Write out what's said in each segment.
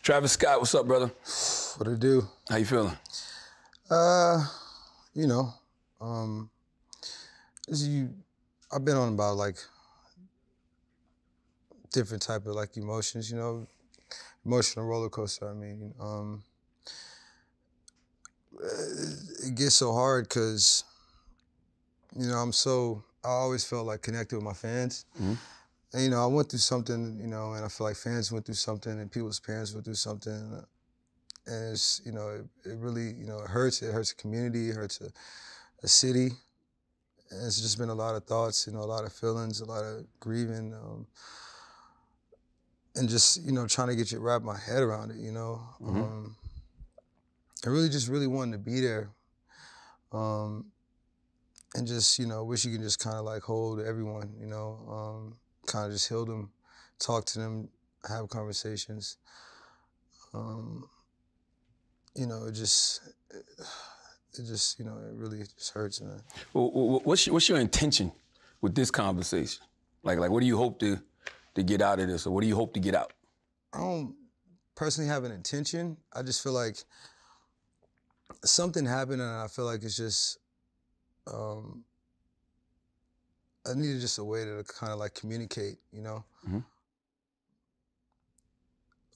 Travis Scott, what's up, brother? What it do? How you feeling? You know, I've been on about like different type of like emotions, you know, emotional roller coaster. I mean, it gets so hard because, you know, I always felt like connected with my fans. Mm-hmm. And, you know, I went through something, you know, and I feel like fans went through something and people's parents went through something. And it's, you know, it really, you know, it hurts. It hurts the community, it hurts a city. And it's just been a lot of thoughts, you know, a lot of feelings, a lot of grieving, and just, you know, trying to wrap my head around it, you know. Mm-hmm. I really wanted to be there. And just, you know, wish you could just kind of like hold everyone, you know, kind of just heal them, talk to them, have conversations. You know, it just, you know, it really just hurts, man. Well, what's your intention with this conversation? Like what do you hope to get out of this, or what do you hope to get out? I don't personally have an intention. I just feel like something happened, and I feel like it's just, I needed just a way to kind of like communicate, you know? Mm-hmm.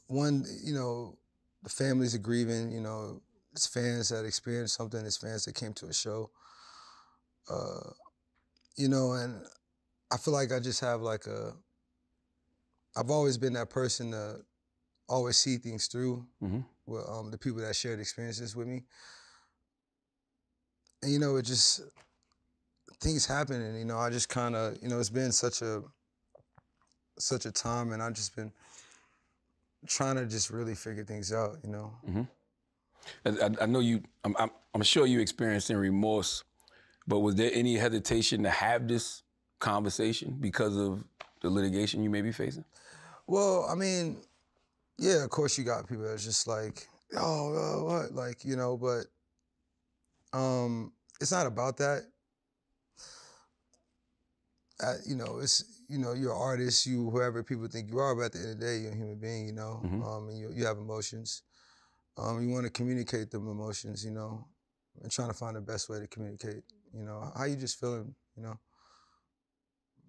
One, you know, the families are grieving, you know, it's fans that experienced something, it's fans that came to a show. You know, and I feel like I just have like I've always been that person to always see things through Mm-hmm. with the people that shared experiences with me. And, you know, it just, things happen, and, you know, I just kind of, you know, it's been such a time, and I've just been trying to just really figure things out, you know. Mm-hmm. I know you. I'm sure you experiencing remorse, but was there any hesitation to have this conversation because of the litigation you may be facing? Well, I mean, yeah, of course you got people that's just like, oh, what, like, you know, but it's not about that. You know, it's, you know, you're an artist, you whoever people think you are, but at the end of the day, you're a human being, you know, Mm-hmm. and you have emotions. You want to communicate them emotions, you know, and trying to find the best way to communicate, you know, how you just feeling, you know.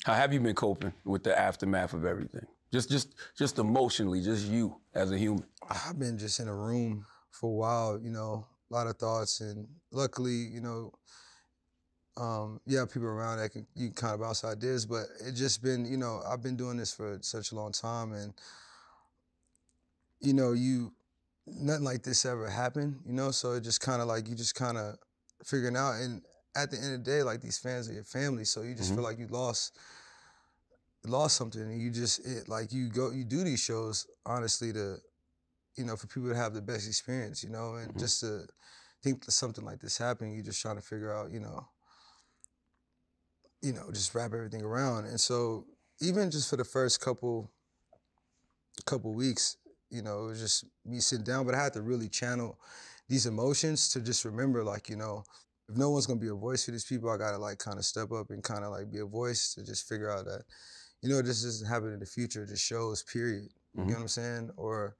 How have you been coping with the aftermath of everything? Just emotionally, just you as a human. I've been just in a room for a while, you know, a lot of thoughts, and luckily, you know, you have people around that you can kind of bounce ideas, but it just been, you know, I've been doing this for such a long time, and, you know, nothing like this ever happened, you know, so it just kind of like, you just kind of figuring out, and at the end of the day, like, these fans are your family, so you just feel like you lost something, and you do these shows, honestly, to, you know, for people to have the best experience, you know, and just to think that something like this happened, you're just trying to figure out, you know, just wrap everything around. And so even just for the first couple weeks, you know, it was just me sitting down, but I had to really channel these emotions to just remember, like, you know, if no one's gonna be a voice for these people, I gotta like kind of step up and kind of like be a voice to just figure out that, you know, this doesn't happen in the future, just shows, period. You know what I'm saying? Or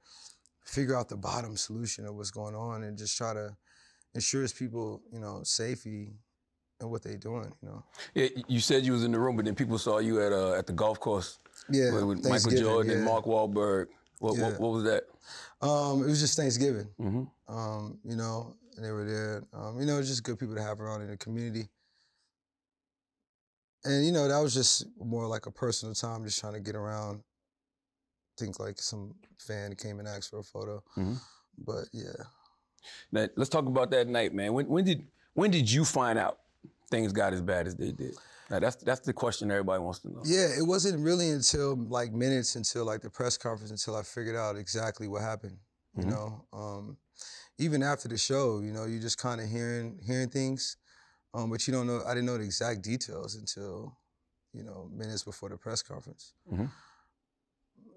figure out the bottom solution of what's going on and just try to ensure people, you know, safety and what they doing, you know. Yeah, you said you was in the room, but then people saw you at the golf course. Yeah, with Michael Jordan and Mark Wahlberg. What was that? It was just Thanksgiving. Mm-hmm. You know, and they were there. You know, just good people to have around in the community. And, you know, that was just more like a personal time, just trying to get around. Think like some fan came and asked for a photo. Mm-hmm. But yeah. Now, let's talk about that night, man. When did you find out things got as bad as they did? Now, that's the question everybody wants to know. Yeah, it wasn't really until like minutes until like the press conference until I figured out exactly what happened. You know, even after the show, you know, you just kind of hearing things, but you don't know. I didn't know the exact details until, you know, minutes before the press conference. Mm-hmm.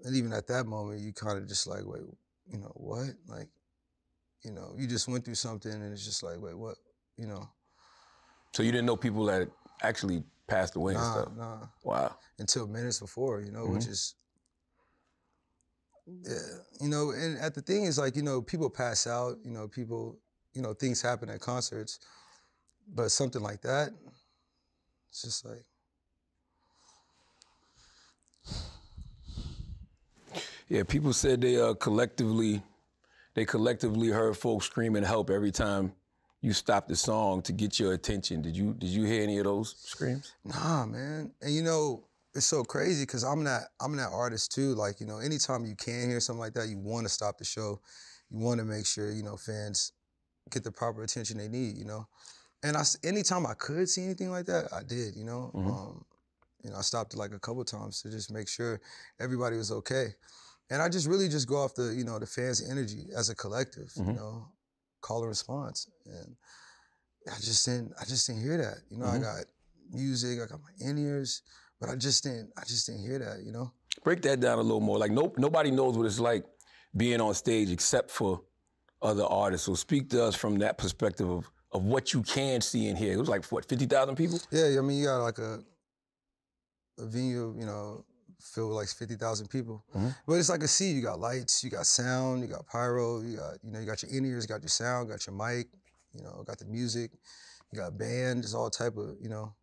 And even at that moment, you kind of just like, wait, you know, what? Like, you know, you just went through something, and it's just like, wait, what? You know. So you didn't know people that actually passed away and stuff? Nah. Wow. Until minutes before, you know, which is Yeah, you know, and at the thing is like, you know, people pass out, you know, people, you know, things happen at concerts, but something like that, it's just like, Yeah, people said they collectively heard folks screaming help every time you stopped the song to get your attention. Did you hear any of those screams? nah, man. And you know, it's so crazy because I'm that artist too. Like, you know, anytime you can hear something like that, you want to stop the show. You want to make sure, you know, fans get the proper attention they need, you know. And anytime I could see anything like that, I did, you know. You know, I stopped it like a couple times to just make sure everybody was okay. And I just really just go off the, you know, the fans' energy as a collective, you know, call and response. And I just didn't hear that. You know, I got music, I got my in-ears, but I just didn't hear that, you know? Break that down a little more. Like nobody knows what it's like being on stage except for other artists. So speak to us from that perspective of what you can see and hear. It was like, what, 50,000 people? Yeah, I mean, you got like a venue, you know, filled with like 50,000 people. But it's like a sea. You got lights, you got sound, you got pyro, you got your in-ears, got your sound, got your mic, you know, got the music, you got band, there's all type of, you know,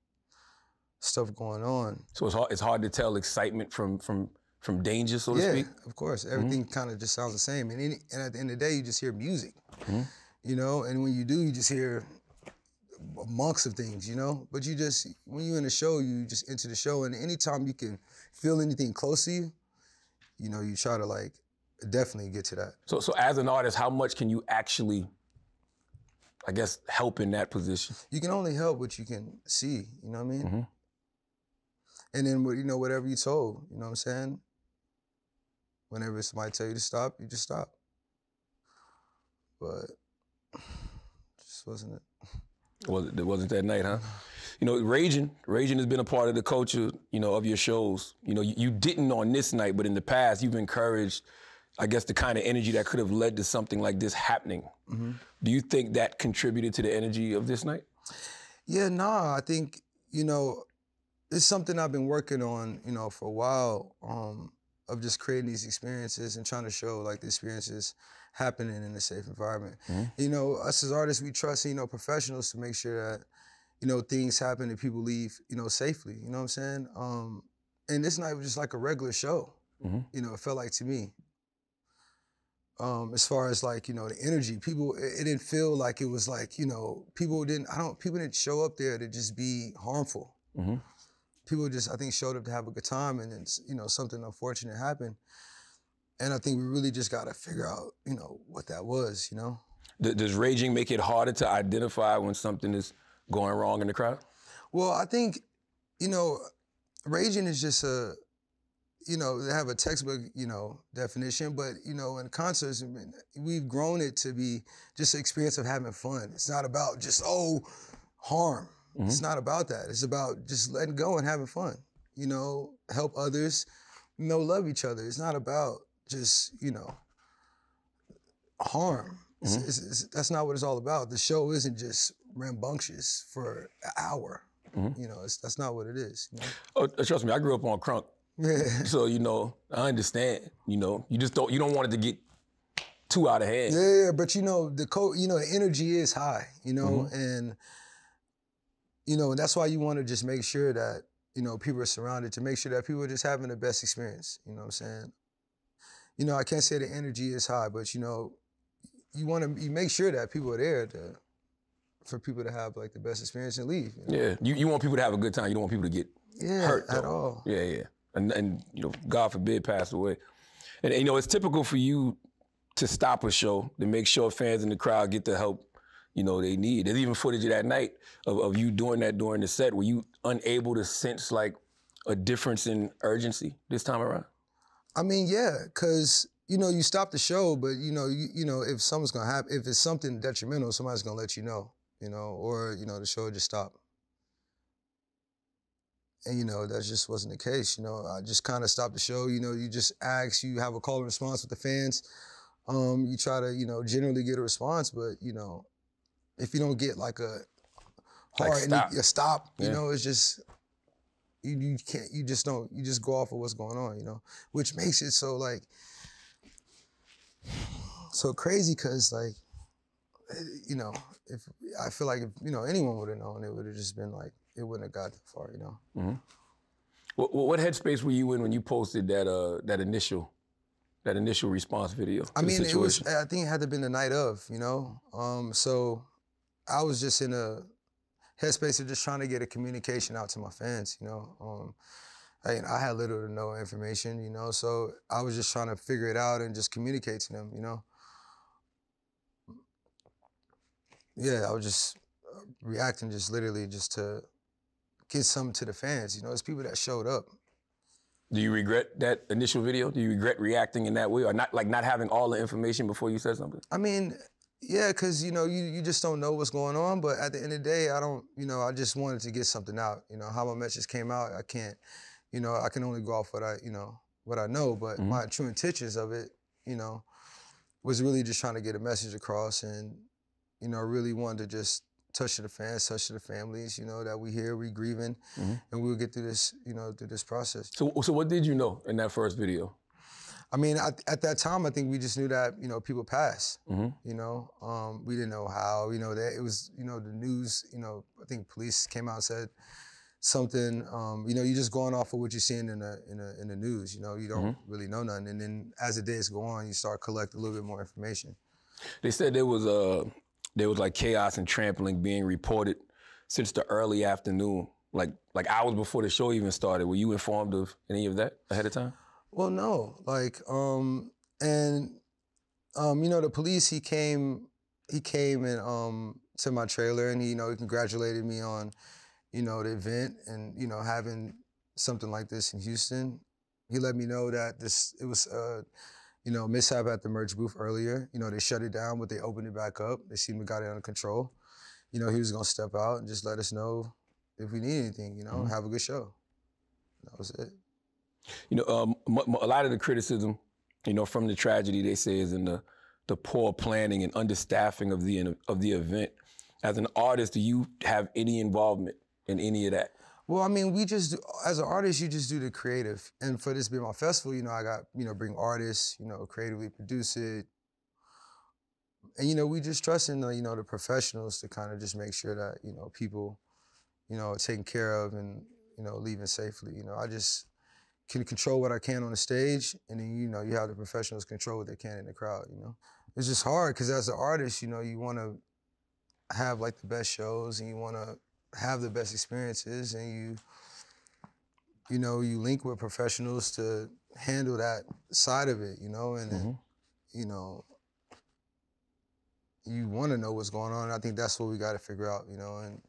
stuff going on. So it's hard to tell excitement from danger, so to speak? Yeah, of course. Everything kind of just sounds the same. And at the end of the day, you just hear music, you know? And when you do, you just hear amongst of things, you know? But when you're in a show, you just enter the show, and anytime you can feel anything close to you, you know, you try to like definitely get to that. So as an artist, how much can you actually, I guess, help in that position? You can only help what you can see, you know what I mean? And then, you know, whatever you're told, you know what I'm saying? Whenever somebody tell you to stop, you just stop. But just wasn't it. It wasn't that night, huh? You know, raging has been a part of the culture, you know, of your shows. You know, you didn't on this night, but in the past, you've encouraged, I guess, the kind of energy that could have led to something like this happening. Do you think that contributed to the energy of this night? Yeah, nah, I think, you know, it's something I've been working on, you know, for a while, of just creating these experiences and trying to show like the experiences happening in a safe environment. You know, us as artists, we trust, you know, professionals to make sure that, you know, things happen and people leave, you know, safely, you know what I'm saying? And this night was just like a regular show, you know, it felt like to me. As far as like, you know, the energy, it didn't feel like it was like, you know, people didn't show up there to just be harmful. People just, I think, showed up to have a good time, and then, you know, something unfortunate happened. And I think we really just got to figure out, you know, what that was, you know? Does raging make it harder to identify when something is going wrong in the crowd? Well, I think, you know, raging is just you know, they have a textbook, you know, definition, but, you know, in concerts, we've grown it to be just an experience of having fun. It's not about just, harm. It's not about that. It's about just letting go and having fun, you know, help others, you know, love each other. It's not about just, you know, harm. That's not what it's all about. The show isn't just rambunctious for an hour. You know, that's not what it is. You know? Oh, trust me, I grew up on crunk. So, you know, I understand, you know, you don't want it to get too out of hand. Yeah, but you know, the energy is high, you know, and you know, that's why you want to just make sure that, you know, people are surrounded, to make sure that people are just having the best experience, you know what I'm saying? You know, I can't say the energy is high, but you know, you make sure that people are there for people to have like the best experience and leave. You know? Yeah, you want people to have a good time. You don't want people to get hurt at all. Yeah. And you know, God forbid, pass away. And you know, it's typical for you to stop a show, to make sure fans in the crowd get the help, you know, they need. There's even footage of that night of you doing that during the set. Were you unable to sense like a difference in urgency this time around? I mean, yeah, because, you know, you stop the show, but you know, if something's gonna happen, if it's something detrimental, somebody's gonna let you know, or, you know, the show just stopped. And, you know, that just wasn't the case, you know. I just kind of stopped the show, you know, you just ask, you have a call and response with the fans. You try to, you know, generally get a response, but, you know, if you don't get like a hard stop, you know, it's just, you just go off of what's going on, you know, which makes it so like, So crazy, cause like, you know, if I feel like if anyone would have known, it would have just been like it wouldn't have got that far, you know. Mm-hmm. What headspace were you in when you posted that initial response video? I mean, it was. I think it had to have been the night of, you know. So I was just in a headspace of just trying to get a communication out to my fans, you know. I had little to no information, you know, so I was just trying to figure it out and just communicate to them, you know. Yeah, I was just reacting just literally just to get something to the fans, you know. It's people that showed up. Do you regret that initial video? Do you regret reacting in that way, or not having all the information before you said something? I mean, yeah, because you just don't know what's going on. But at the end of the day, I just wanted to get something out. You know, how my message came out, I can't, I can only go off what I know. But Mm-hmm. my true intentions of it, was really just trying to get a message across, and really wanted to just touch to the fans, touch to the families, that we here, we grieving, Mm-hmm. and we'll get through this, through this process. So what did you know in that first video? I mean, at that time, I think we just knew that, people passed, Mm-hmm. we didn't know how, that it was, the news, I think police came out and said something, you're just going off of what you're seeing in the news, you don't Mm-hmm. really know nothing. And then as the days go on, you start collecting a little bit more information. They said there was like chaos and trampling being reported since the early afternoon, like hours before the show even started. Were you informed of any of that ahead of time? Well, no, the police, he came and to my trailer, and he congratulated me on, the event and, having something like this in Houston. He let me know that it was mishap at the merch booth earlier. They shut it down, but they opened it back up. They seemed to got it under control. He was gonna step out and just let us know if we need anything, Mm-hmm. have a good show. That was it. A lot of the criticism, from the tragedy, they say, is in the poor planning and understaffing of the event. As an artist, do you have any involvement in any of that? Well, I mean, as an artist, you just do the creative. And for this being my festival, I got, bring artists, creatively produce it. And, we just trust in the professionals to kind of just make sure that, people, are taken care of and, leaving safely. I just can control what I can on the stage, and then, you have the professionals control what they can in the crowd, It's just hard, because as an artist, you want to have like the best shows, and you want to have the best experiences, and you link with professionals to handle that side of it, and Mm-hmm. then, you want to know what's going on. And I think that's what we got to figure out, and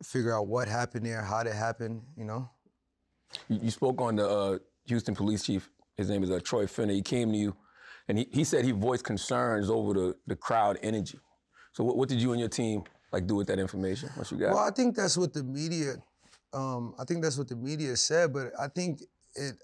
figure out what happened there, how it happened, You spoke on the Houston police chief. His name is Troy Finner. He came to you, and he said he voiced concerns over the crowd energy. So what did you and your team do with that information? What you got? Well, I think that's what the media. I think that's what the media said, but I think it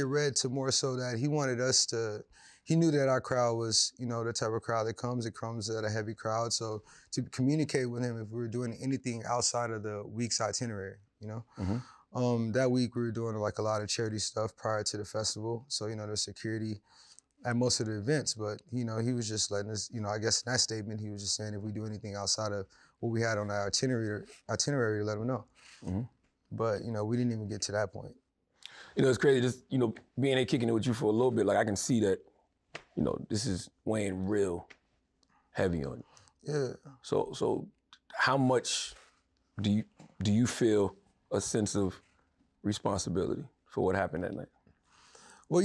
read to more so that he wanted us to. He knew that our crowd was, the type of crowd that comes. It comes at a heavy crowd. So to communicate with him if we were doing anything outside of the week's itinerary, Mm-hmm. That week we were doing a lot of charity stuff prior to the festival. So, there's security at most of the events, but, he was just letting us, I guess in that statement, he was just saying if we do anything outside of what we had on our itinerary to let them know. Mm-hmm. But, we didn't even get to that point. It's crazy, just, being here kicking it with you for a little bit, I can see that, this is weighing real heavy on you. Yeah. So how much do you feel a sense of responsibility for what happened that night? Well,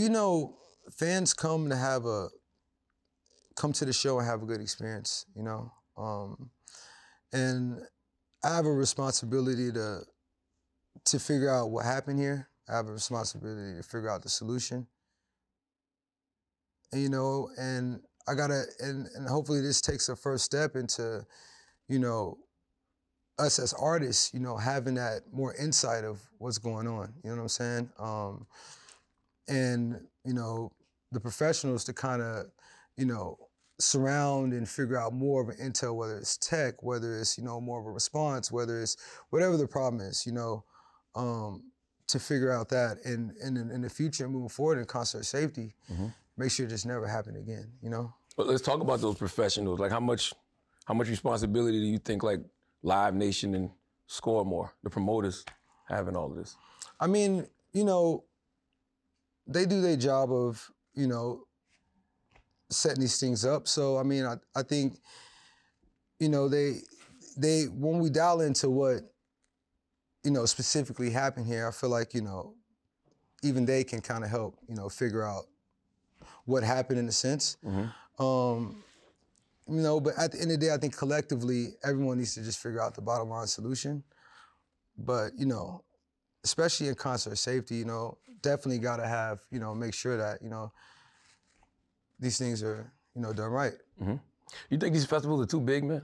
fans come to the show and have a good experience, and I have a responsibility to figure out what happened here. I have a responsibility to figure out the solution. And I gotta, and hopefully this takes a first step into, us as artists, having that more insight of what's going on. You know what I'm saying? And, the professionals to kind of, surround and figure out more of an intel, whether it's tech, whether it's, more of a response, whether it's whatever the problem is, to figure out that. And in the future, moving forward in concert safety, Mm-hmm. make sure it just never happen again, you know? But let's talk about those professionals. Like how much responsibility do you think like Live Nation and Score More, the promoters, have in all of this? I mean, you know, they do their job of, you know, setting these things up. So, I mean, I think, you know, they when we dial into what, you know, specifically happened here, I feel like, you know, even they can kind of help, you know, figure out what happened in a sense. You know, but at the end of the day, I think collectively, everyone needs to just figure out the bottom line solution. But, you know, especially in concert safety, you know, definitely got to have, you know, make sure that, you know, these things are, you know, done right. You think these festivals are too big, man?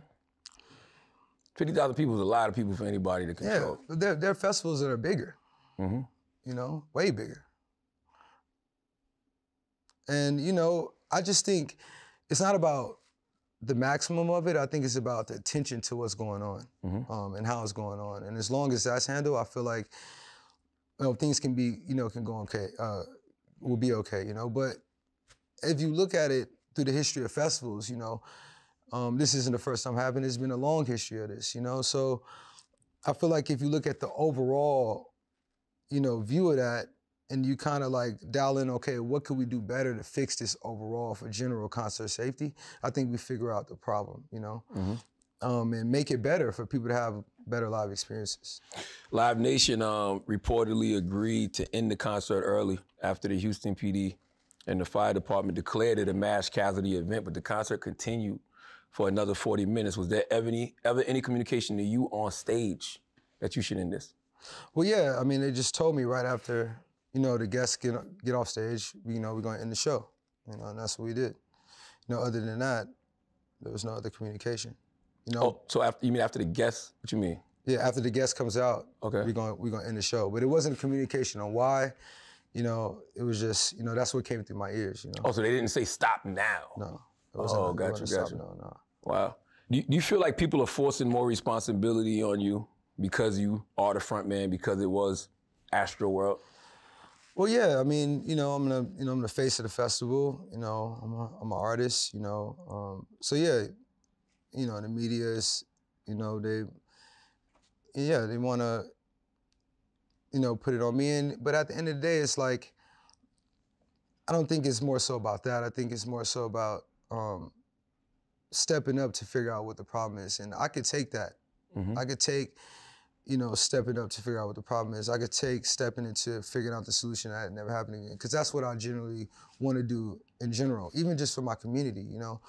50,000 people is a lot of people for anybody to control. Yeah, but there are festivals that are bigger, you know, way bigger. And, you know, I just think it's not about the maximum of it. I think it's about the attention to what's going on and how it's going on. And as long as that's handled, I feel like, you know, things can be, you know, can go okay, will be okay, you know. But if you look at it through the history of festivals, you know, this isn't the first time happening. There's been a long history of this, you know. So I feel like if you look at the overall, you know, view of that, and you kind of like dial in, okay, what could we do better to fix this overall for general concert safety? I think we figure out the problem, you know, and make it better for people to have better live experiences. Live Nation reportedly agreed to end the concert early after the Houston PD and the fire department declared it a mass casualty event, but the concert continued for another 40 minutes. Was there ever any communication to you on stage that you should end this? Well, yeah, I mean, they just told me right after, you know, the guests get off stage, you know, we're going to end the show, you know, and that's what we did. You know, other than that, there was no other communication, you know. Oh, so you mean after the guests? What you mean? Yeah, after the guest comes out, okay, we're going to end the show. But it wasn't communication on why, you know, it was just, you know, that's what came through my ears, you know. Oh, so they didn't say stop now? No. It wasn't, gotcha. No. Wow. Do you feel like people are forcing more responsibility on you because you are the front man, because it was Astroworld? Well, yeah, I mean, you know, I'm the face of the festival. You know, I'm an artist. You know, so yeah, you know, the media is, you know, they want to, you know, put it on me. But at the end of the day, it's like, I don't think it's more so about that. I think it's more so about stepping up to figure out what the problem is, and I could take that. I could take, you know, stepping up to figure out what the problem is. I could take stepping into figuring out the solution that never happened again. Because that's what I generally want to do in general, even just for my community, you know.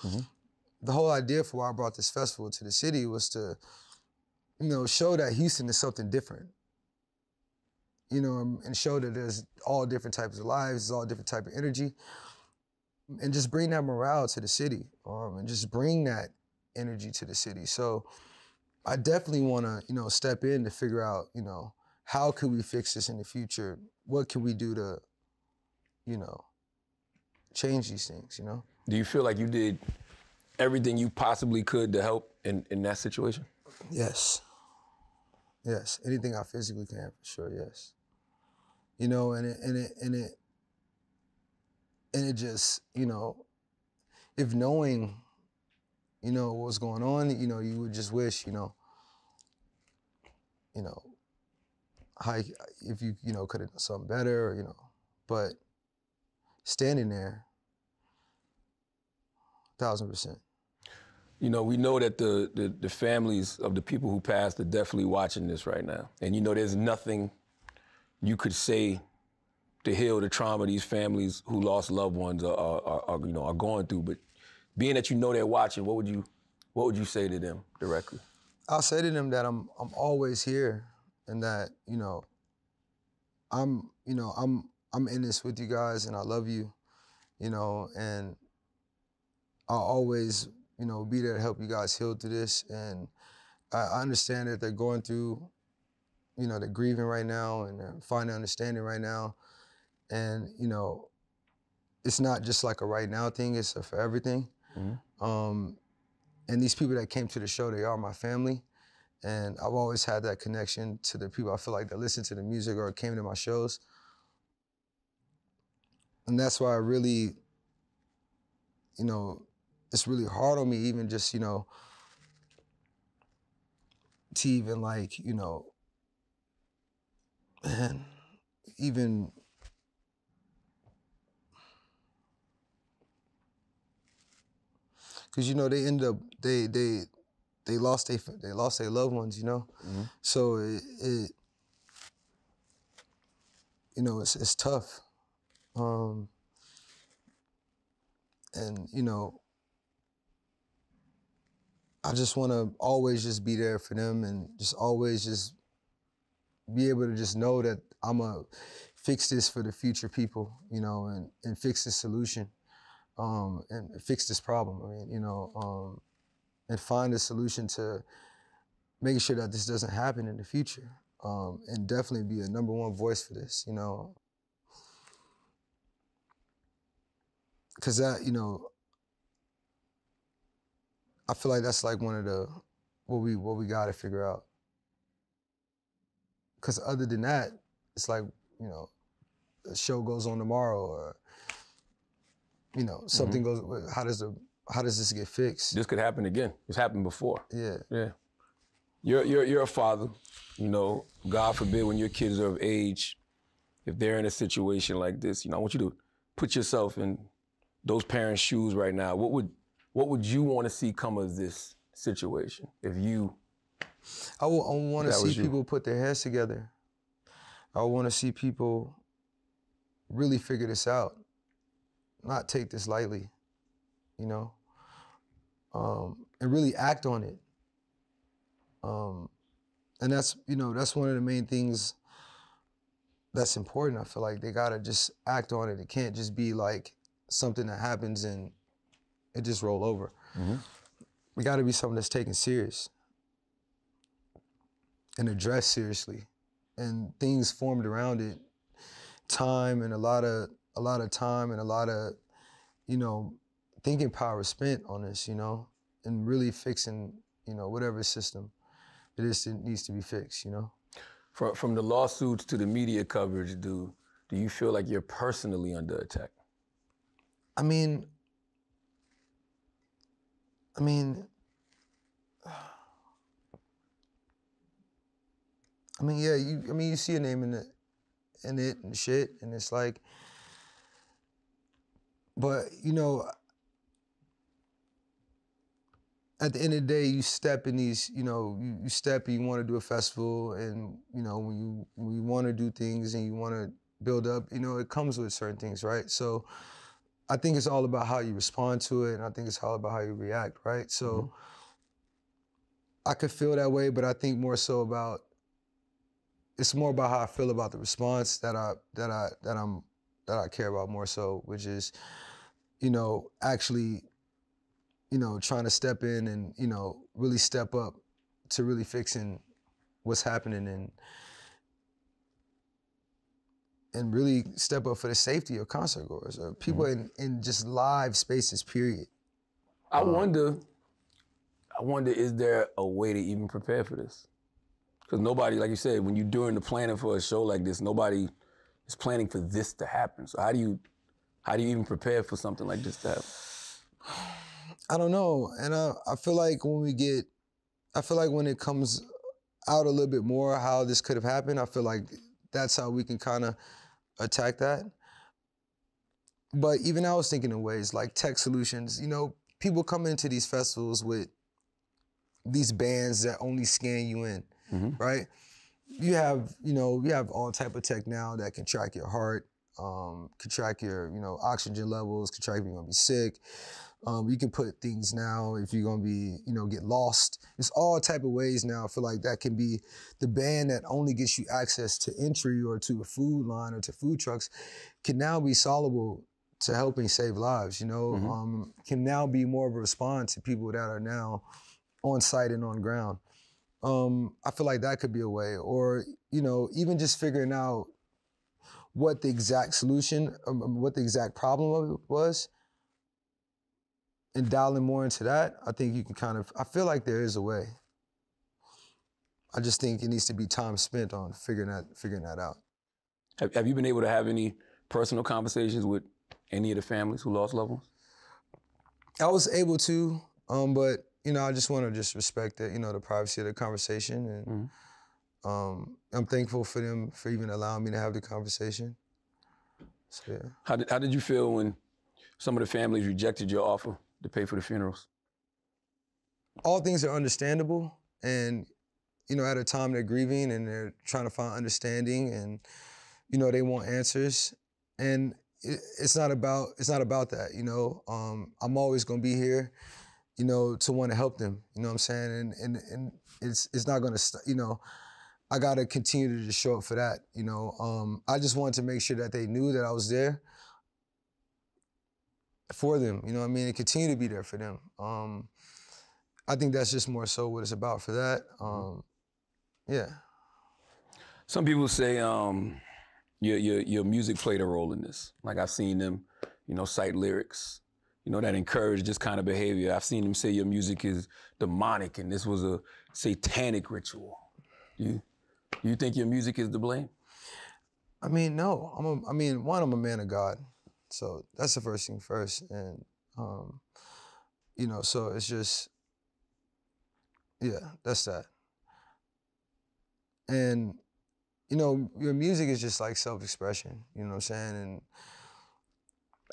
The whole idea for why I brought this festival to the city was to, you know, show that Houston is something different. You know, and show that there's all different types of lives, there's all different type of energy. And just bring that morale to the city, and just bring that energy to the city. So I definitely want to, you know, step in to figure out, you know, how can we fix this in the future? What can we do to, you know, change these things, you know? Do you feel like you did everything you possibly could to help in that situation? Yes. Yes, anything I physically can, for sure, yes. You know, and it just, you know, if knowing, you know, what's going on, you know, you would just wish, you know, how, if you know, could have done something better, or, you know, but standing there, 1000%. You know, we know that the families of the people who passed are definitely watching this right now. And you know, there's nothing you could say to heal the trauma these families who lost loved ones are going through. But being that you know they're watching, what would you say to them directly? I'll say to them that I'm always here, and that, you know, I'm in this with you guys, and I love you, you know, and I'll always, you know, be there to help you guys heal through this. And I understand that they're going through, you know, they're grieving right now, and they're finding understanding right now. And, you know, it's not just like a right now thing, it's a for everything. And these people that came to the show, they are my family. And I've always had that connection to the people I feel like that listen to the music or came to my shows. And that's why I really, you know, it's really hard on me even just, you know, to even like, you know, man, even because you know they end up they lost their loved ones, you know. So it you know it's tough, and you know I just want to always just be there for them and just always just be able to just know that I'm gonna fix this for the future people, you know, and fix this solution, and fix this problem. I mean, you know, and find a solution to making sure that this doesn't happen in the future, and definitely be a #1 voice for this, you know, because that, you know, I feel like that's like one of the what we got to figure out. Because other than that, it's like, you know, the show goes on tomorrow, or you know, something goes. How does this get fixed? This could happen again. It's happened before. Yeah. Yeah. You're a father. You know, God forbid when your kids are of age, if they're in a situation like this, you know, I want you to put yourself in those parents' shoes right now. What would you want to see come of this situation if you? I want to see people put their heads together. I want to see people really figure this out, not take this lightly, you know, and really act on it. And that's, you know, that's one of the main things that's important. I feel like they gotta just act on it. It can't just be like something that happens and it just roll over. It gotta be something that's taken serious and addressed seriously, and things formed around it, time and a lot of time and a lot of, you know, thinking power spent on this, you know, and really fixing, you know, whatever system it is that needs to be fixed, you know. From the lawsuits to the media coverage, do you feel like you're personally under attack? I mean, yeah, you see a name in it and shit, and it's like, but you know, at the end of the day, you step in these, you know, you step and you want to do a festival, and you know, when you want to do things and you want to build up, you know, it comes with certain things, right? So I think it's all about how you respond to it, and I think it's all about how you react, right? So I could feel that way, but I think more so about, it's more about how I feel about the response that I care about more so, which is, you know, actually, you know, trying to step in and, you know, really step up to really fixing what's happening, and really step up for the safety of concert goers or people in just live spaces, period. I wonder, is there a way to even prepare for this? Because nobody, like you said, when you're doing the planning for a show like this, nobody is planning for this to happen. So how do you even prepare for something like this to happen? I don't know, and I feel like when it comes out a little bit more how this could have happened, I feel like that's how we can kind of attack that. But even I was thinking in ways like tech solutions. You know, people come into these festivals with these bands that only scan you in, right? You have all type of tech now that can track your heart, can track your, you know, oxygen levels, can track if you're gonna be sick. You can put things now if you're gonna be, you know, get lost. It's all type of ways now. I feel like that can be the band that only gets you access to entry or to a food line or to food trucks can now be solvable to helping save lives, you know, can now be more of a response to people that are now on site and on ground. I feel like that could be a way, or, you know, even just figuring out what the exact solution, what the exact problem of it was, and dialing more into that. I think you can I feel like there is a way. I just think it needs to be time spent on figuring that out. Have you been able to have any personal conversations with any of the families who lost loved ones? I was able to, but you know, I just want to just respect the, you know, the privacy of the conversation, and I'm thankful for them for even allowing me to have the conversation. So yeah. How did you feel when some of the families rejected your offer to pay for the funerals? All things are understandable, and you know, at a time they're grieving and they're trying to find understanding, and you know, they want answers, and it's not about that, you know. I'm always gonna be here, you know, to want to help them. You know what I'm saying? And it's not gonna you know, I gotta continue to just show up for that. You know, I just wanted to make sure that they knew that I was there for them. You know what I mean? And continue to be there for them. I think that's just more so what it's about for that. Yeah. Some people say your music played a role in this. Like I've seen them, you know, cite lyrics, you know, that encourage this kind of behavior. I've seen them say your music is demonic and this was a satanic ritual. Do you think your music is to blame? I mean, no. I'm a man of God, so that's the first thing first, and you know, so it's just, yeah, that's that. And you know, your music is just like self-expression, you know what I'm saying? And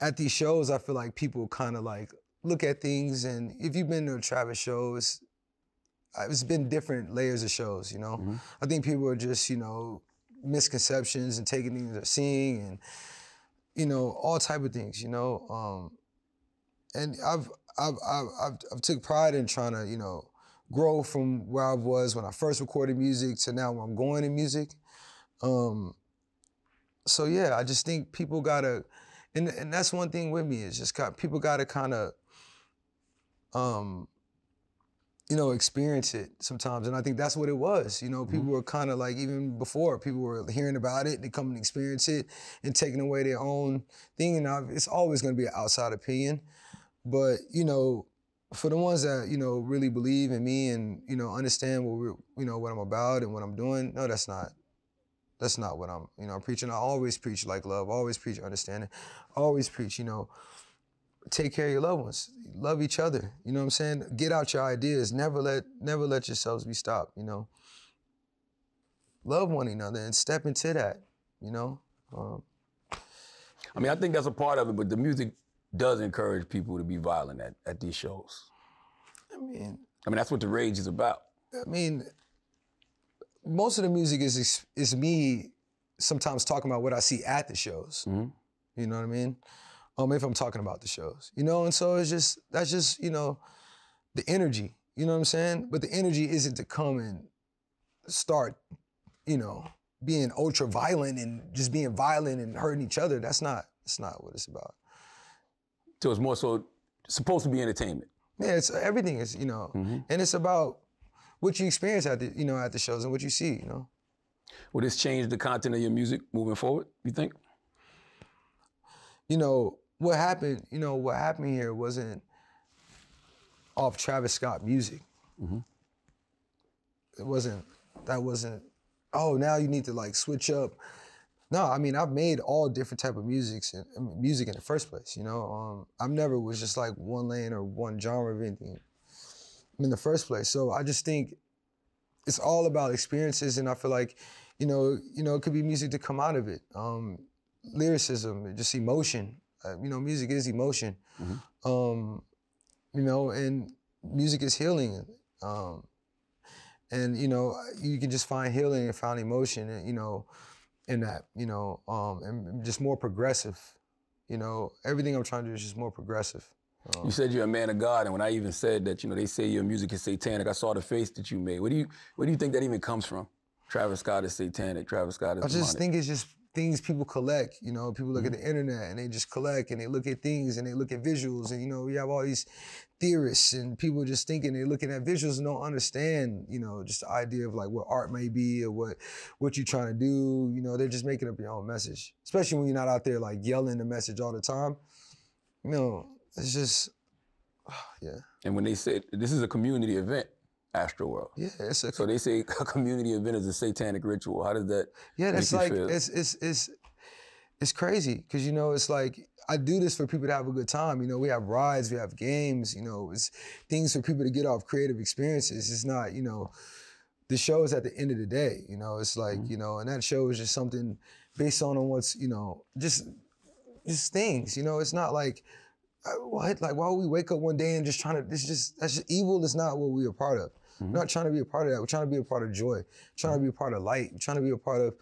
at these shows, I feel like people kind of like look at things, and if you've been to a Travis show, it's been different layers of shows, you know? I think people are just, you know, misconceptions and taking things they're seeing, and, you know, all type of things, you know? And I've took pride in trying to, you know, grow from where I was when I first recorded music to now where I'm going in music. So yeah, I just think people gotta, and that's one thing with me, is just people gotta kind of, you know, experience it sometimes. And I think that's what it was. You know, people were kind of like, even before, people were hearing about it, they come and experience it and taking away their own thing. And it's always gonna be an outside opinion. But, you know, for the ones that, you know, really believe in me and, you know, understand you know, what I'm about and what I'm doing, no, that's not what I'm, you know, preaching. I always preach like love, always preach understanding, always preach, you know, take care of your loved ones, love each other, you know what I'm saying? Get out your ideas, never let yourselves be stopped, you know? Love one another and step into that, you know? I mean, I think that's a part of it, but the music does encourage people to be violent at these shows. I mean, that's what the rage is about. I mean, most of the music is me sometimes talking about what I see at the shows. You know what I mean? If I'm talking about the shows, you know? And so that's just, you know, the energy, you know what I'm saying? But the energy isn't to come and start, you know, being ultra violent and just being violent and hurting each other. That's not what it's about. So it's more so supposed to be entertainment. Yeah, everything is, you know, and it's about what you experience at the shows and what you see, you know. Will this change the content of your music moving forward, you think? You know, what happened here wasn't off Travis Scott music. That wasn't, oh, now you need to like switch up. No, I mean, I've made all different type of music in the first place, you know? I've never was just like one lane or one genre of anything in the first place. So I just think it's all about experiences, and I feel like, you know, it could be music to come out of it. Lyricism, just emotion. You know, music is emotion. You know, and music is healing. And, you know, you can just find healing and find emotion, and, you know, in that, you know, and just more progressive. You know, everything I'm trying to do is just more progressive. You said you're a man of God, and when I even said that, you know, they say your music is satanic, I saw the face that you made. Where do you think that even comes from? Travis Scott is satanic, Travis Scott is demonic. I just think it's just things people collect, you know? People look at the internet and they just collect, and they look at things and they look at visuals, and, you know, you have all these theorists and people just thinking they're looking at visuals and don't understand, you know, just the idea of like what art may be or what you're trying to do. You know, they're just making up your own message, especially when you're not out there like yelling the message all the time. You know, it's just, yeah. And when they say this is a community event, Astroworld. Yeah, so they say a community event is a satanic ritual. How does that? Yeah, that's make like you feel? it's crazy because, you know, it's like, I do this for people to have a good time. You know, we have rides, we have games, you know, it's things for people to get off creative experiences. It's not, you know, the show is at the end of the day, you know, it's like, you know, and that show is just something based on what's, you know, just things, you know, it's not like, what? Like, why would we wake up one day and just trying to, that's just evil is not what we're a part of. We're not trying to be a part of that. We're trying to be a part of joy, trying to be a part of light, we're trying to be a part of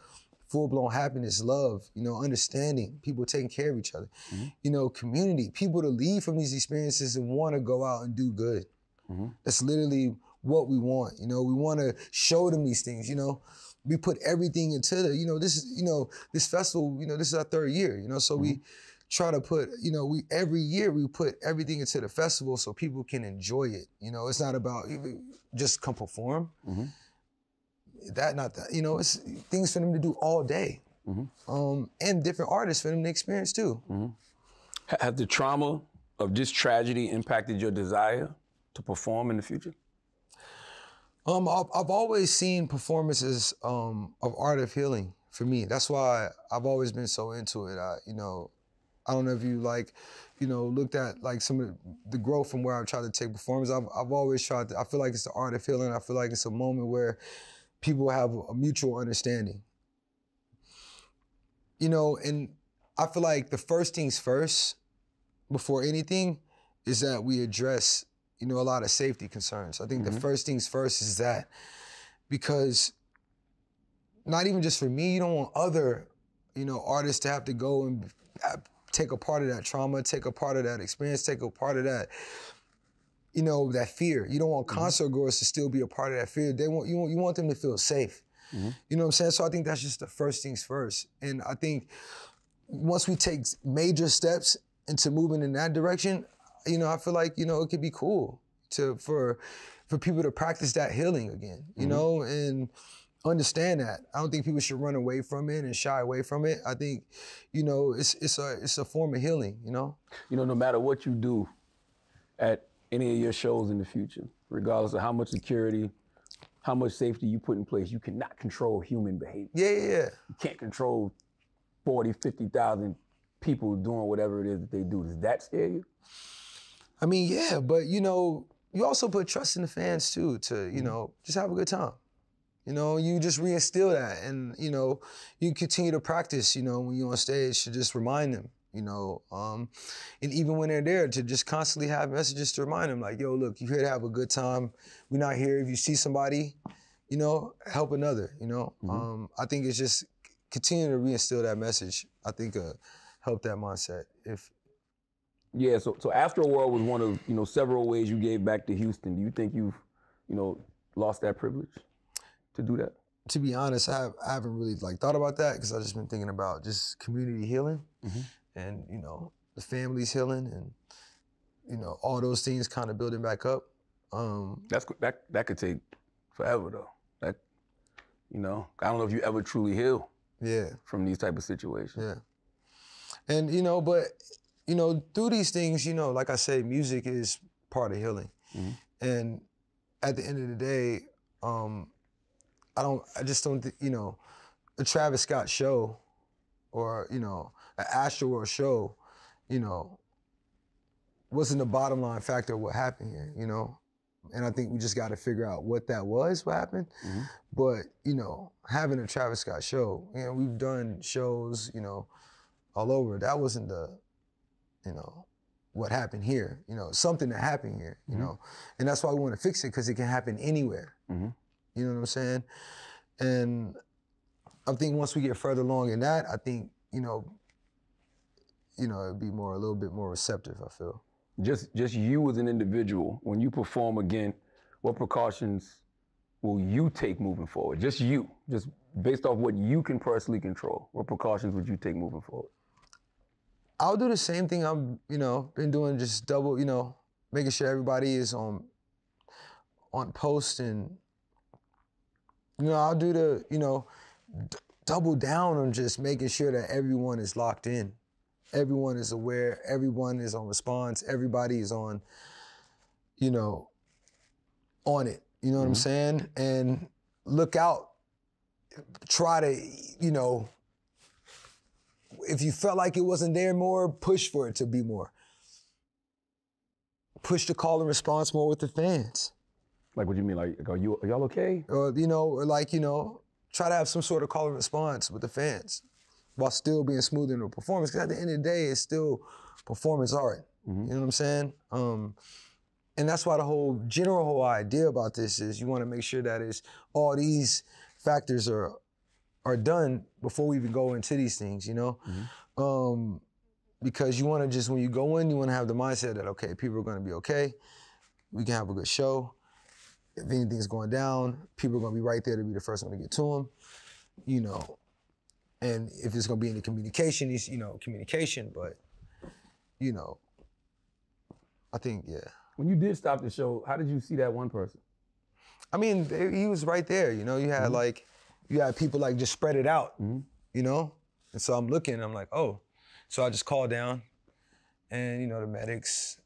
full-blown happiness, love, you know, understanding, people taking care of each other, you know, community, people to leave from these experiences and want to go out and do good. That's literally what we want, you know, we want to show them these things, you know, we put everything into the, you know, this is, you know, this festival, you know, this is our 3rd year, you know, so we try to put, you know, every year we put everything into the festival so people can enjoy it, you know, it's not about just come perform, not that, you know, it's things for them to do all day, and different artists for them to experience too. Has the trauma of this tragedy impacted your desire to perform in the future? I've always seen performances of art of healing for me. That's why I've always been so into it. You know, I don't know if you like, you know, looked at like some of the growth from where I've tried to take performance. I've always tried to, I feel like it's the art of healing. I feel like it's a moment where people have a mutual understanding. You know, and I feel like the first things first, before anything, is that we address, you know, a lot of safety concerns. I think the first things first is that, because not even just for me, you don't want other, you know, artists to have to go and take a part of that trauma, take a part of that experience, take a part of that, you know, that fear. You don't want concert goers to still be a part of that fear. You want them to feel safe. You know what I'm saying? So I think that's just the first things first. And I think once we take major steps into moving in that direction, you know, I feel like, you know, it could be cool for people to practice that healing again, you know, and understand that. I don't think people should run away from it and shy away from it. I think, you know, it's a form of healing, you know? You know, no matter what you do at any of your shows in the future, regardless of how much security, how much safety you put in place, you cannot control human behavior. Yeah. You can't control 40, 50,000 people doing whatever it is that they do. Does that scare you? I mean, yeah, but you know, you also put trust in the fans too, to, you know, just have a good time. You know, you just reinstill that, and, you know, you continue to practice, you know, when you're on stage, to just remind them, you know, and even when they're there, to just constantly have messages to remind them, like, yo, look, you're here to have a good time. We're not here, if you see somebody, you know, help another, you know? I think it's just continue to reinstill that message. I think help that mindset. Yeah, so Astroworld was one of, you know, several ways you gave back to Houston. Do you think you've, you know, lost that privilege to do that? To be honest, I haven't really like thought about that, because I've just been thinking about just community healing and, you know, the families healing and, you know, all those things kind of building back up. That could take forever though. That, you know, I don't know if you ever truly heal from these type of situations. Yeah. And, you know, but, you know, through these things, you know, like I say, music is part of healing. And at the end of the day, I just don't think, you know, a Travis Scott show or, you know, an Astroworld show, you know, wasn't the bottom line factor of what happened here, you know? And I think we just got to figure out what that was, what happened. But, you know, having a Travis Scott show, you know, we've done shows, you know, all over. That wasn't the, you know, what happened here, you know, something that happened here, you know? And that's why we want to fix it, because it can happen anywhere. You know what I'm saying? And I think once we get further along in that, I think, you know, it'd be a little bit more receptive, I feel. Just you as an individual, when you perform again, what precautions will you take moving forward? Just you, just based off what you can personally control. What precautions would you take moving forward? I'll do the same thing I've, you know, been doing, just double, you know, making sure everybody is on post, and, you know, I'll do the, you know, double down on just making sure that everyone is locked in. Everyone is aware, everyone is on response, everybody is on, you know, on it, you know what I'm saying? And look out, try to, you know, if you felt like it wasn't there more, push for it to be more. Push the call and response more with the fans. Like, what do you mean? Like, are y'all okay? Or, try to have some sort of call and response with the fans while still being smooth in the performance. Because at the end of the day, it's still performance art. Mm-hmm. You know what I'm saying? And that's why the whole idea about this is you want to make sure that all these factors are done before we even go into these things, you know? Mm-hmm. Because you want to just, when you go in, you want to have the mindset that, okay, people are going to be okay. We can have a good show. If anything's going down, people are going to be right there to be the first one to get to them, you know. And if it's going to be any communication, it's, communication. But, I think, yeah. When you did stop the show, how did you see that one person? I mean, he was right there, you know. You had you had people just spread it out, you know. And so I'm looking, I'm like, oh. So I just called down, and the medics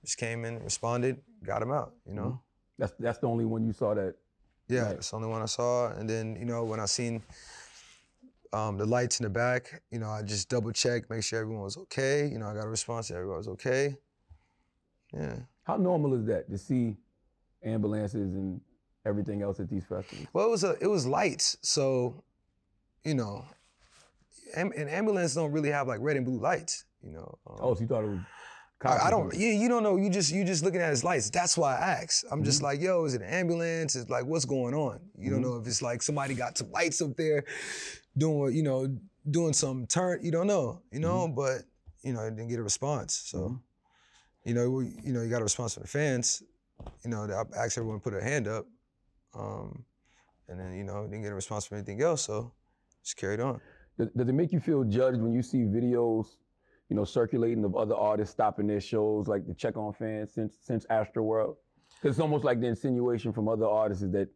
just came in, responded, got him out, you know. That's the only one you saw that? Yeah, that's the only one I saw. And then, when I seen the lights in the back, I just double checked, make sure everyone was okay. I got a response that everyone was okay. Yeah. How normal is that to see ambulances and everything else at these festivals? Well, it was lights, so, and ambulances don't really have red and blue lights, so you thought it was? I don't. You don't know. You just looking at his lights. That's why I asked. I'm just like, yo, is it an ambulance? It's like, what's going on? You don't know if it's somebody got some lights up there, doing some turn. You don't know. But it didn't get a response. So, you got a response from the fans. I asked everyone to put their hand up, and then didn't get a response from anything else. So, just carried on. Does it make you feel judged when you see videos, circulating of other artists stopping their shows, to check on fans since Astroworld? Because it's almost like the insinuation from other artists is that,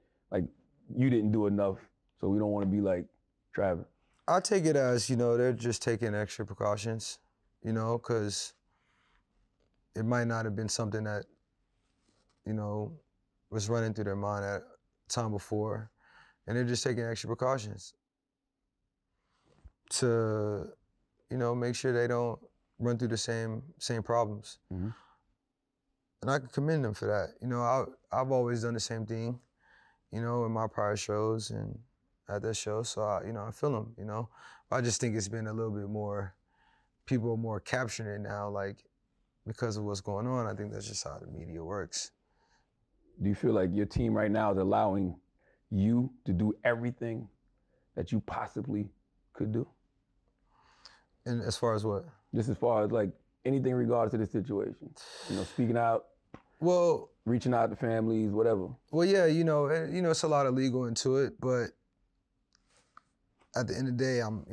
you didn't do enough, so we don't want to be like Travis. I take it as, they're just taking extra precautions, because it might not have been something that, was running through their mind at time before, and they're just taking extra precautions to make sure they don't run through the same problems. Mm-hmm. And I can commend them for that. I've always done the same thing, in my prior shows and at this show. So, I feel them, I just think it's been a little bit more, people are more capturing it now, because of what's going on. I think that's just how the media works. Do you feel like your team right now is allowing you to do everything that you possibly could do? And as far as what? Just as far as anything in regards to the situation, speaking out, reaching out to families, whatever. Well, yeah, it's a lot of legal into it, but at the end of the day, I'm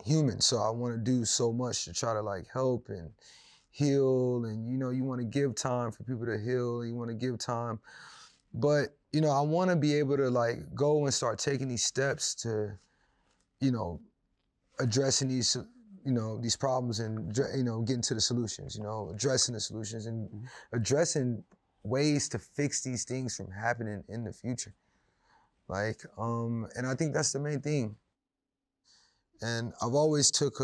human, so I want to do so much to try to help and heal, and you want to give time for people to heal, and you want to give time, but I want to be able to go and start taking these steps to, addressing these. These problems and, getting to the solutions, addressing the solutions and addressing ways to fix these things from happening in the future. And I think that's the main thing. And I've always took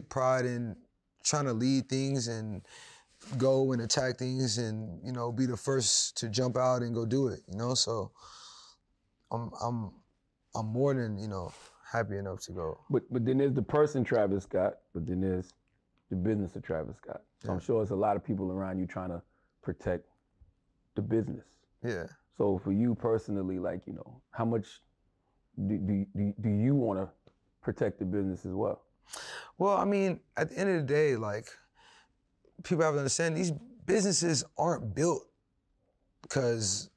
pride in trying to lead things and go and attack things and, be the first to jump out and go do it, so I'm more than, happy enough to go. But then there's the person Travis Scott, but then there's the business of Travis Scott. So yeah. I'm sure there's a lot of people around you trying to protect the business. Yeah. So for you personally, how much do you want to protect the business as well? Well, I mean, at the end of the day, people have to understand these businesses aren't built because,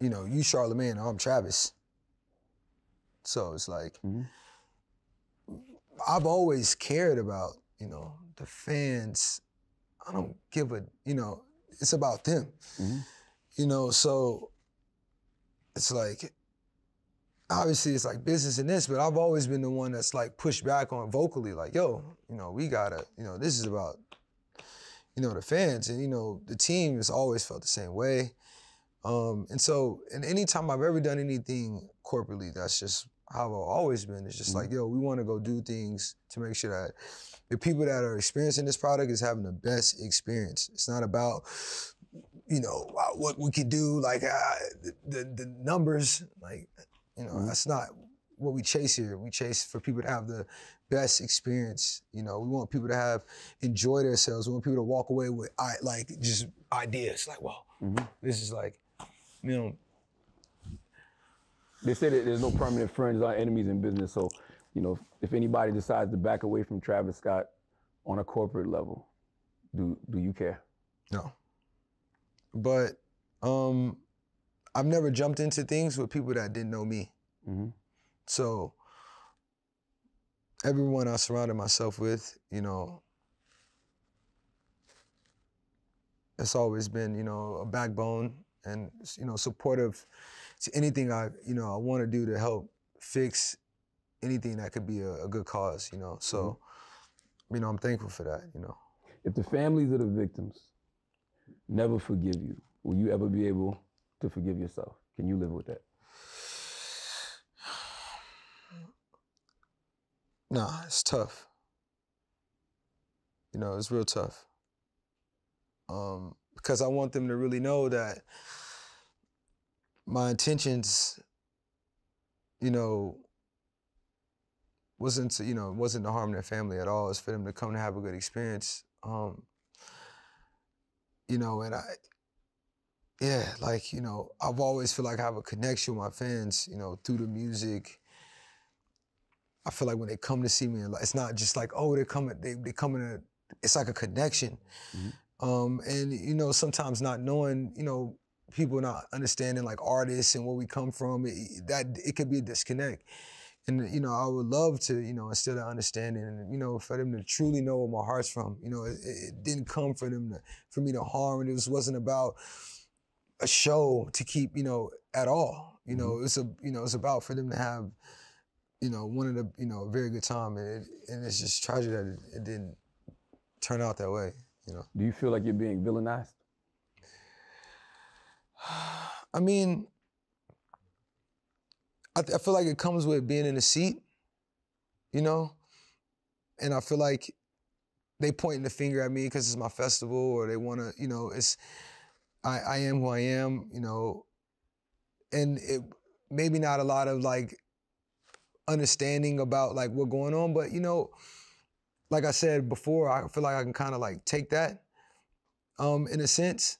you Charlamagne and I'm Travis. So it's I've always cared about, the fans. I don't give it's about them. Mm-hmm. So it's obviously it's business in this, but I've always been the one that's pushed back on vocally, yo, we gotta, this is about, the fans, and, the team has always felt the same way. And so, and anytime I've ever done anything corporately, that's just how I've always been. It's just like, yo, we want to go do things to make sure that the people that are experiencing this product is having the best experience. It's not about, you know, what we could do, like the numbers, like, you know, that's not what we chase here. We chase for people to have the best experience. You know, we want people to enjoy themselves. We want people to walk away with like just ideas. Like, wow, this is like, you know. They say that there's no permanent friends or enemies in business. So, you know, if anybody decides to back away from Travis Scott on a corporate level, do you care? No. But I've never jumped into things with people that didn't know me. So everyone I surrounded myself with, you know, it's always been, you know, a backbone and, you know, supportive to anything I want to do to help fix anything that could be a good cause, you know. So, you know, I'm thankful for that, you know. If the families of the victims never forgive you, will you ever be able to forgive yourself? Can you live with that? Nah, it's tough. You know, it's real tough. Because I want them to really know that my intentions, you know, wasn't to harm their family at all. It's for them to come to have a good experience. You know, and like, you know, I've always feel like I have a connection with my fans, you know, through the music. I feel like when they come to see me, it's not just like, oh, they come in it's like a connection. And, you know, sometimes not knowing, you know, people not understanding like artists and where we come from, it could be a disconnect. And, you know, I would love to, you know, instill that understanding and, you know, for them to truly know where my heart's from. You know, it didn't come for me to harm, and it wasn't about a show to keep, you know, at all. You know, it's about for them to have, you know, a very good time. And it's just tragic that it didn't turn out that way, you know. Do you feel like you're being villainized? I mean, I feel like it comes with being in a seat, you know? And I feel like they pointing the finger at me because it's my festival, or they want to, you know, I am who I am, you know? And it maybe not a lot of like understanding about like what's going on, but you know, like I said before, I feel like I can kind of like take that in a sense.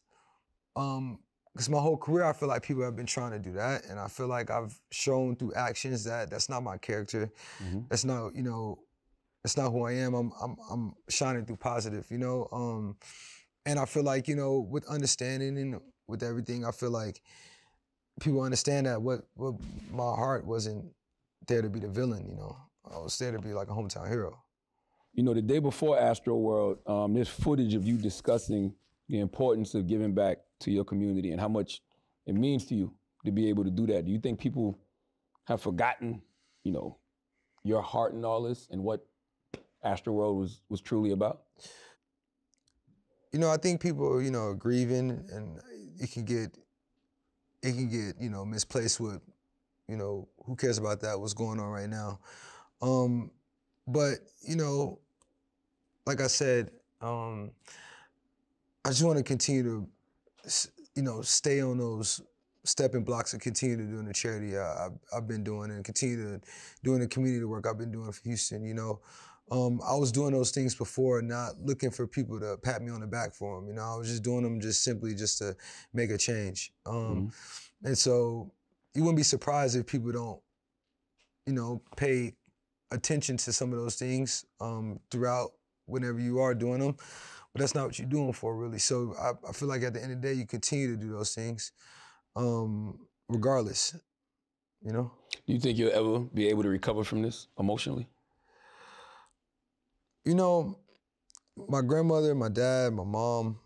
Because my whole career, I feel like people have been trying to do that, and I feel like I've shown through actions that that's not my character. That's not, you know, that's not who I am. I'm shining through positive, you know. And I feel like, you know, with understanding and with everything, I feel like people understand that what my heart wasn't there to be the villain, you know. I was there to be like a hometown hero. You know, the day before Astroworld, there's footage of you discussing the importance of giving back to your community and how much it means to you to be able to do that. Do you think people have forgotten, you know, your heart in all this and what Astroworld was truly about? You know, I think people, you know, are grieving, and it can get, you know, misplaced with, you know, who cares about that, what's going on right now. But, you know, like I said, I just want to continue to, you know, stay on those stepping blocks and continue to doing the charity I've been doing, and continue to doing the community work I've been doing for Houston, you know. I was doing those things before, not looking for people to pat me on the back for them, you know. I was just doing them simply to make a change. And so you wouldn't be surprised if people don't, you know, pay attention to some of those things throughout whenever you are doing them. But that's not what you're doing for, really. So I feel like at the end of the day, you continue to do those things regardless, you know? Do you think you'll ever be able to recover from this emotionally? You know, my grandmother, my dad, my mom,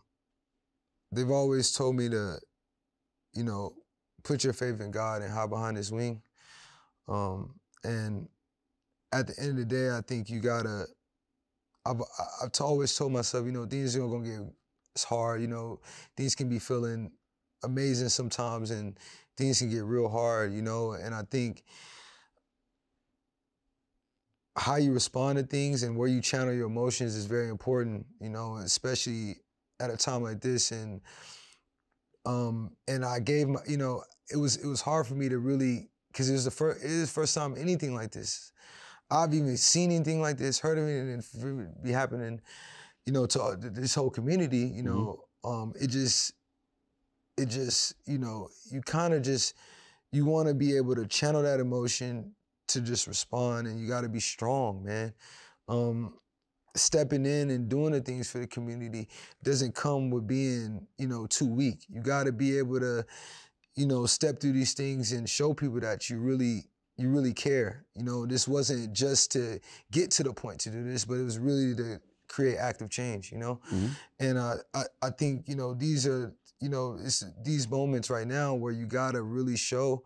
they've always told me to, you know, put your faith in God and hide behind his wing. And at the end of the day, I think you gotta, I've always told myself, you know, things are gonna get, it's hard, you know, things can be feeling amazing sometimes and things can get real hard, you know, and I think how you respond to things and where you channel your emotions is very important, you know, especially at a time like this. And I gave my, you know, it was hard for me to really, because it is the first time anything like this. I've even seen anything like this, heard of it, and it be happening, you know, to this whole community, you know. It just, you know, you kind of just, you want to be able to channel that emotion to just respond, and you got to be strong, man. Stepping in and doing the things for the community doesn't come with being, you know, too weak. You got to be able to, you know, step through these things and show people that you really care. You know, this wasn't just to get to the point to do this, but it was really to create active change, you know? And I think, you know, these are, you know, it's these moments right now where you gotta really show,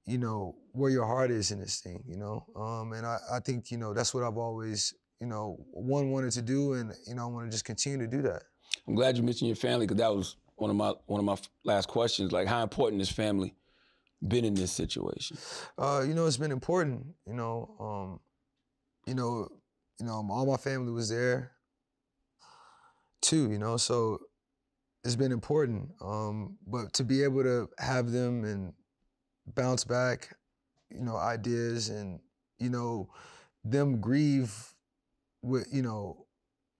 you know, where your heart is in this thing, you know? And I think, you know, that's what I've always, you know, wanted to do, and, you know, I wanna just continue to do that. I'm glad you mentioned your family, because that was one of my last questions. Like, how important has family been in this situation? You know, it's been important, you know, all my family was there too, you know, so it's been important. But to be able to have them and bounce back, you know, ideas, and, you know, them grieve with, you know,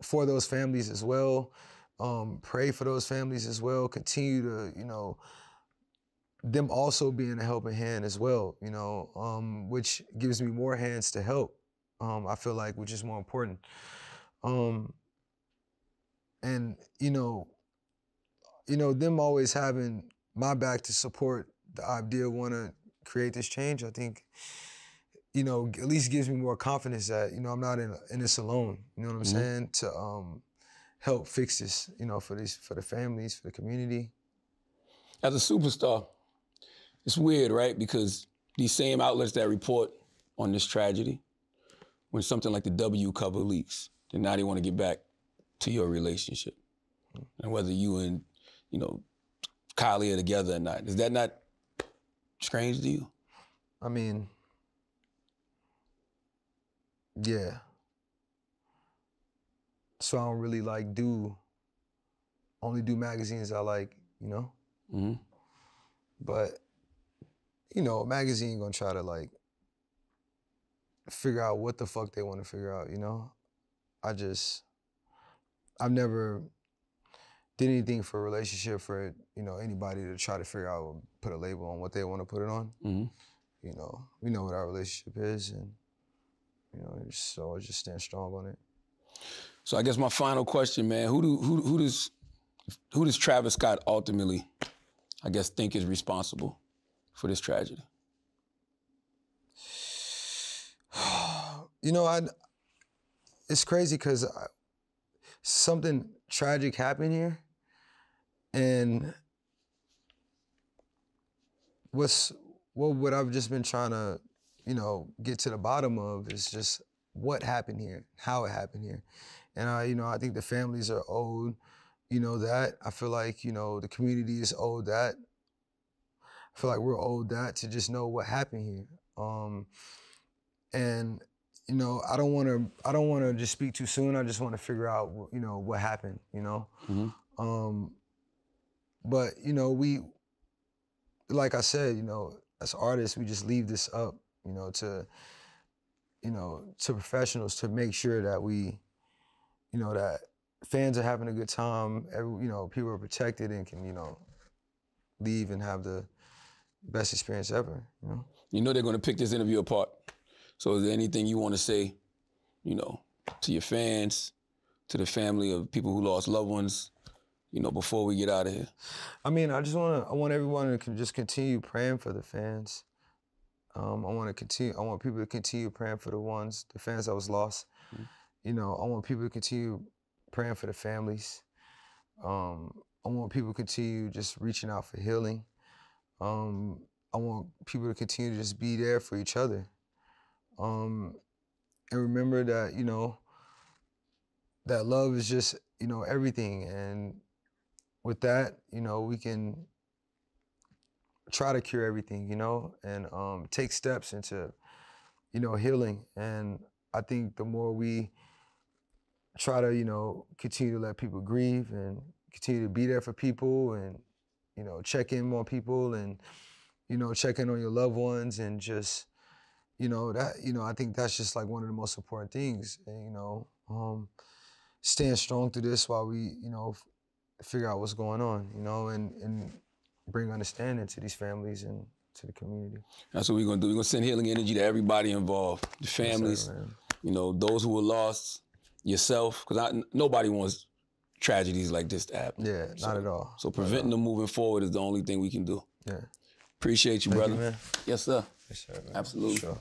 for those families as well. Pray for those families as well. Continue to, you know, them also being a helping hand as well, you know, which gives me more hands to help. I feel like, which is more important. And, you know, them always having my back to support the idea of want to create this change, I think, you know, at least gives me more confidence that, you know, I'm not in this alone. You know what I'm saying? To help fix this, you know, for the families, for the community. As a superstar, it's weird, right? Because these same outlets that report on this tragedy, when something like the W cover leaks, then now they want to get back to your relationship. And whether you and, you know, Kylie are together or not. Is that not strange to you? I mean, yeah. So I don't really like only do magazines I like, you know? But, you know, a magazine gonna try to like figure out what the fuck they want to figure out, you know? I've never did anything for a relationship for, you know, anybody to try to figure out or put a label on what they want to put it on. You know, we know what our relationship is, and, you know, so I just stand strong on it. So I guess my final question, man, who does Travis Scott ultimately, I guess, think is responsible for this tragedy? You know, it's crazy because something tragic happened here, and what I've just been trying to, you know, get to the bottom of is just what happened here, how it happened here. And you know, I think the families are owed, you know, that. I feel like, you know, the community is owed that. I feel like we're owed that, to just know what happened here. And, you know, I don't want to just speak too soon. I just want to figure out, you know, what happened, you know? But, you know, like I said, you know, as artists, we just leave this up, you know, to professionals to make sure that we, you know, that fans are having a good time, you know, people are protected and can, you know, leave and have the best experience ever, you know? You know they're gonna pick this interview apart. So is there anything you want to say, you know, to your fans, to the family of people who lost loved ones, you know, before we get out of here? I mean, I want everyone to just continue praying for the fans. I want people to continue praying for the fans that was lost. You know, I want people to continue praying for the families. I want people to continue just reaching out for healing. I want people to continue to just be there for each other. And remember that, you know, that love is just, you know, everything. And with that, you know, we can try to cure everything, you know, and take steps into, you know, healing. And I think the more we try to, you know, continue to let people grieve and continue to be there for people and, you know, check in on people and, you know, check in on your loved ones and just, you know, that, you know, I think that's just like one of the most important things. And, you know, staying strong through this while we, you know, figure out what's going on, you know, and bring understanding to these families and to the community. That's what we're gonna do. We're gonna send healing energy to everybody involved, the families, Yes, sir, you know, those who were lost, yourself, because nobody wants tragedies like this to happen. Yeah, not at all. So preventing them moving forward is the only thing we can do. Yeah. Appreciate you, Thank brother. you, man. Yes, sir. Yes, sir, man. Absolutely. Sure.